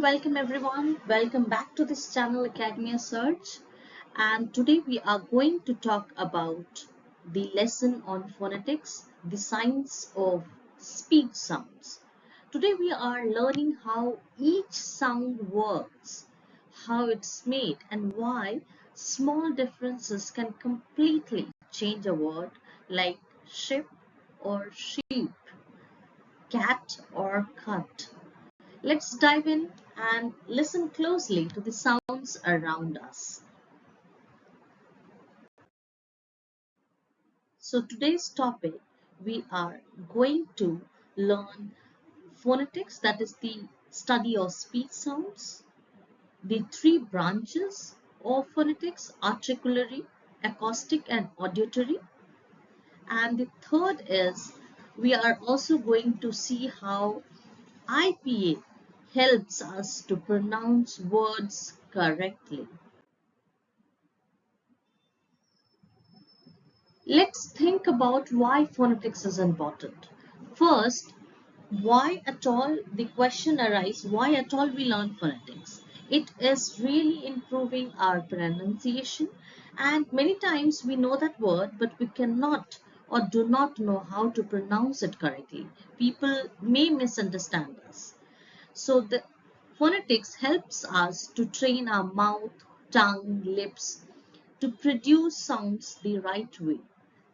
welcome everyone. Welcome back to this channel Academia Search. And today we are going to talk about the lesson on phonetics, the science of speech sounds. Today we are learning how each sound works, how it's made, and why small differences can completely change a word like ship or sheep, cat or cut. Let's dive in and listen closely to the sounds around us. So today's topic, we are going to learn phonetics, that is the study of speech sounds, the three branches of phonetics, articulatory, acoustic and auditory. And the third is we are also going to see how IPA helps us to pronounce words correctly. Let's think about why phonetics is important. First, why at all the question arises, why at all we learn phonetics? It is really improving our pronunciation, and many times we know that word but we cannot or do not know how to pronounce it correctly. People may misunderstand us. So the phonetics helps us to train our mouth, tongue, lips to produce sounds the right way.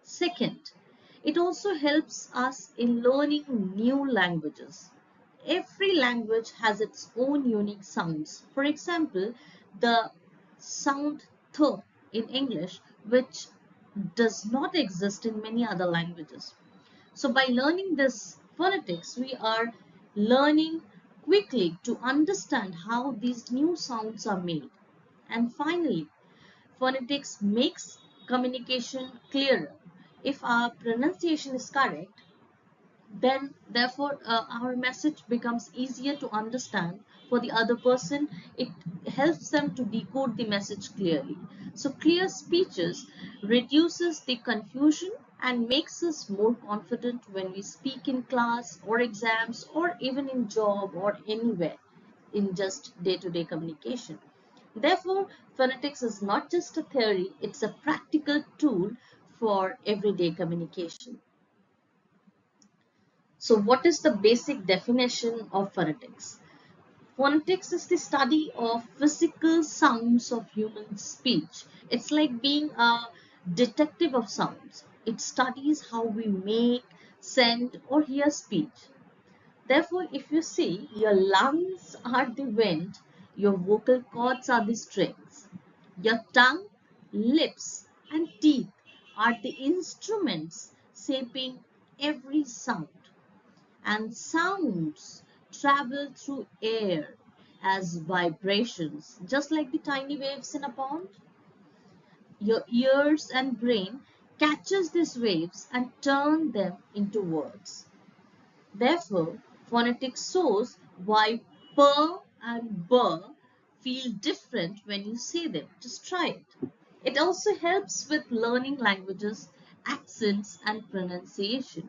Second, it also helps us in learning new languages. Every language has its own unique sounds. For example, the sound th in English, which does not exist in many other languages. So by learning this phonetics, we are learning quickly to understand how these new sounds are made. And finally, phonetics makes communication clearer. If our pronunciation is correct, then therefore our message becomes easier to understand for the other person. It helps them to decode the message clearly. So clear speeches reduces the confusion and makes us more confident when we speak in class or exams or even in job or anywhere in just day-to-day communication. Therefore, phonetics is not just a theory, it's a practical tool for everyday communication. So what is the basic definition of phonetics? Phonetics is the study of physical sounds of human speech. It's like being a detective of sounds. It studies how we make, send, or hear speech. Therefore, if you see, your lungs are the wind, your vocal cords are the strings, your tongue, lips, and teeth are the instruments shaping every sound. And sounds travel through air as vibrations, just like the tiny waves in a pond. Your ears and brain catches these waves and turn them into words. Therefore, phonetics shows why per and bur feel different when you say them. Just try it. It also helps with learning languages, accents, and pronunciation.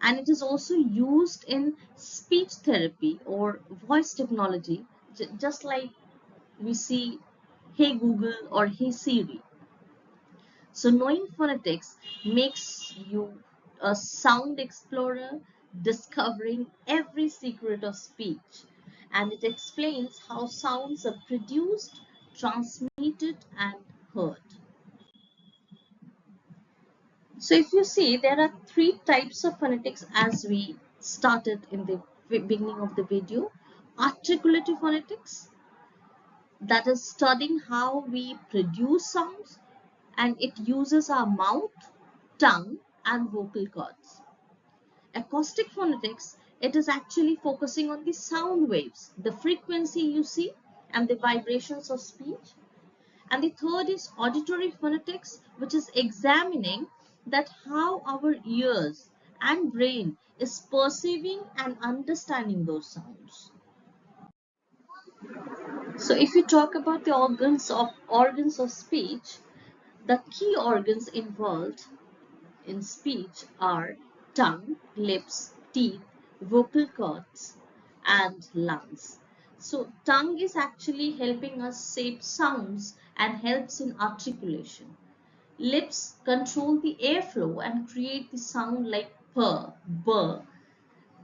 And it is also used in speech therapy or voice technology, just like we see Hey Google or Hey Siri. So knowing phonetics makes you a sound explorer, discovering every secret of speech. And it explains how sounds are produced, transmitted, and heard. So if you see, there are three types of phonetics as we started in the beginning of the video. Articulative phonetics, that is studying how we produce sounds, and it uses our mouth, tongue, and vocal cords. Acoustic phonetics, it is actually focusing on the sound waves, the frequency you see, and the vibrations of speech. And the third is auditory phonetics, which is examining that how our ears and brain is perceiving and understanding those sounds. So if we talk about the organs of speech, the key organs involved in speech are tongue, lips, teeth, vocal cords, and lungs. So tongue is actually helping us shape sounds and helps in articulation. Lips control the airflow and create the sound like p, b.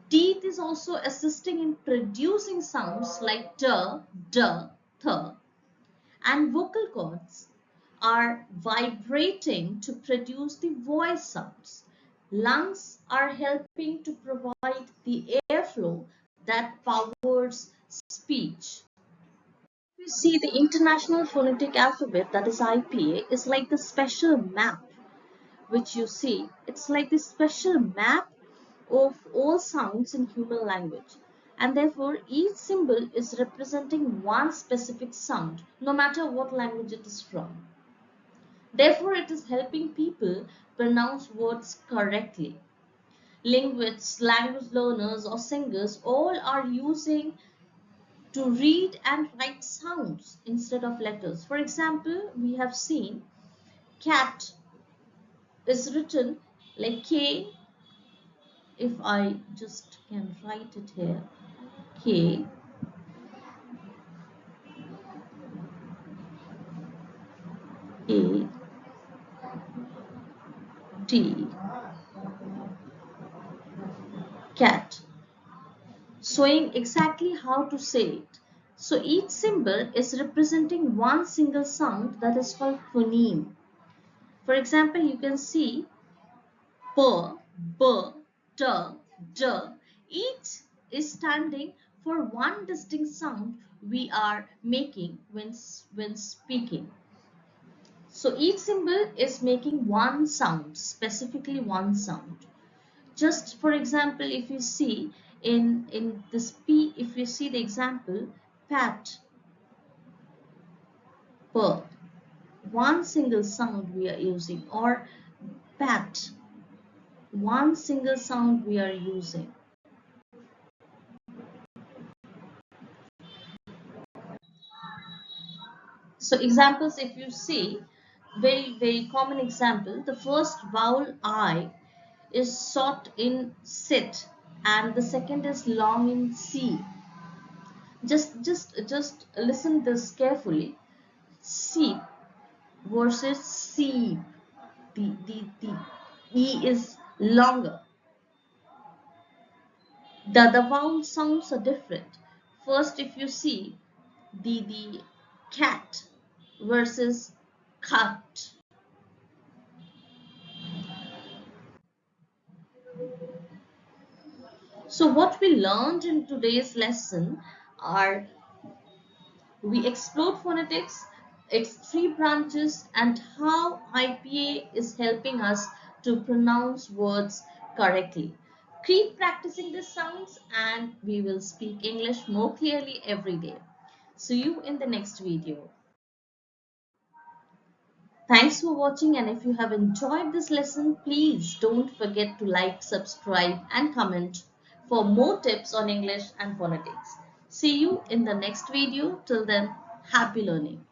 Teeth is also assisting in producing sounds like d, d, th. And vocal cords are vibrating to produce the voice sounds. Lungs are helping to provide the airflow that powers speech. You see, the International Phonetic Alphabet, that is IPA, is like the special map which you see. It's like the special map of all sounds in human language. And therefore, each symbol is representing one specific sound, no matter what language it is from. Therefore, it is helping people pronounce words correctly. Linguists, language learners, or singers all are using to read and write sounds instead of letters. For example, we have seen cat is written like K. If I just can write it here, K, A, T, cat, showing exactly how to say it. So each symbol is representing one single sound that is called phoneme. For example, you can see p, b, t, d. Each is standing for one distinct sound we are making when speaking. So each symbol is making one sound, specifically one sound. Just for example, if you see in this P, if you see the example, pat, per, one single sound we are using, or pat, one single sound we are using. So examples, if you see, very common example, the first vowel I is short in sit and the second is long in C. Just listen this carefully. Sheep versus seep. The E is longer. The vowel sounds are different. First, if you see the cat versus cut. So what we learned in today's lesson are we explored phonetics, its three branches, and how IPA is helping us to pronounce words correctly. Keep practicing the sounds and we will speak English more clearly every day. See you in the next video. Thanks for watching, and if you have enjoyed this lesson, please don't forget to like, subscribe and comment for more tips on English and phonetics. See you in the next video. Till then, happy learning.